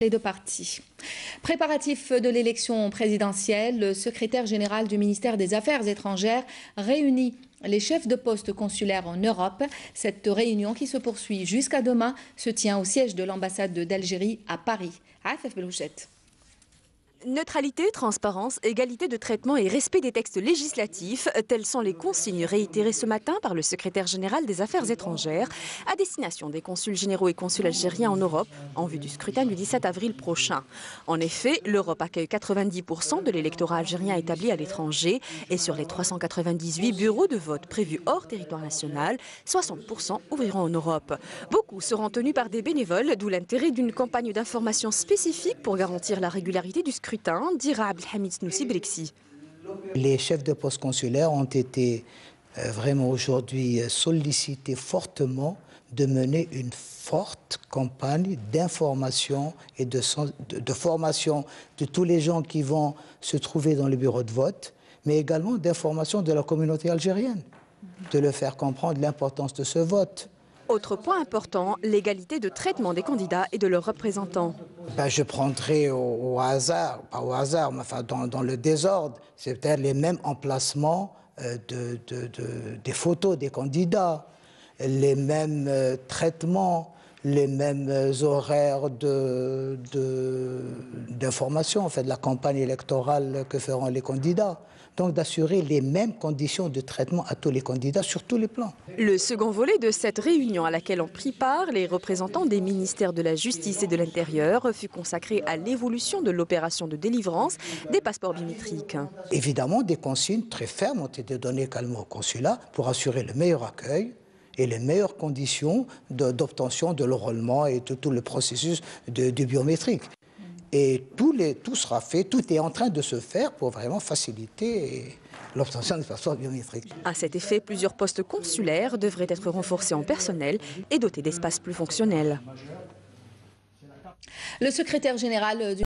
Les deux parties. Préparatif de l'élection présidentielle, le secrétaire général du ministère des Affaires étrangères réunit les chefs de poste consulaires en Europe. Cette réunion qui se poursuit jusqu'à demain se tient au siège de l'ambassade d'Algérie à Paris. Afef Belouchette. Neutralité, transparence, égalité de traitement et respect des textes législatifs, telles sont les consignes réitérées ce matin par le secrétaire général des Affaires étrangères à destination des consuls généraux et consuls algériens en Europe en vue du scrutin du 17 avril prochain. En effet, l'Europe accueille 90% de l'électorat algérien établi à l'étranger et sur les 398 bureaux de vote prévus hors territoire national, 60% ouvriront en Europe. Beaucoup seront tenus par des bénévoles, d'où l'intérêt d'une campagne d'information spécifique pour garantir la régularité du scrutin, dira Abdelhamid Snoussi Brexi. Les chefs de poste consulaires ont été vraiment aujourd'hui sollicités fortement de mener une forte campagne d'information et de formation de tous les gens qui vont se trouver dans les bureaux de vote, mais également d'information de la communauté algérienne, de leur faire comprendre l'importance de ce vote. Autre point important, l'égalité de traitement des candidats et de leurs représentants. Je prendrai au hasard, pas au hasard, mais enfin dans le désordre, c'est peut-être les mêmes emplacements des photos des candidats, les mêmes traitements, les mêmes horaires d'information, en fait, de la campagne électorale que feront les candidats. Donc d'assurer les mêmes conditions de traitement à tous les candidats sur tous les plans. Le second volet de cette réunion à laquelle ont pris part les représentants des ministères de la Justice et de l'Intérieur fut consacré à l'évolution de l'opération de délivrance des passeports biométriques. Évidemment, des consignes très fermes ont été données également au consulat pour assurer le meilleur accueil et les meilleures conditions d'obtention de l'enrôlement et de tout le processus du biométrique. Et tout sera fait, tout est en train de se faire pour vraiment faciliter l'obtention des passeports biométriques. À cet effet, plusieurs postes consulaires devraient être renforcés en personnel et dotés d'espaces plus fonctionnels. Le secrétaire général du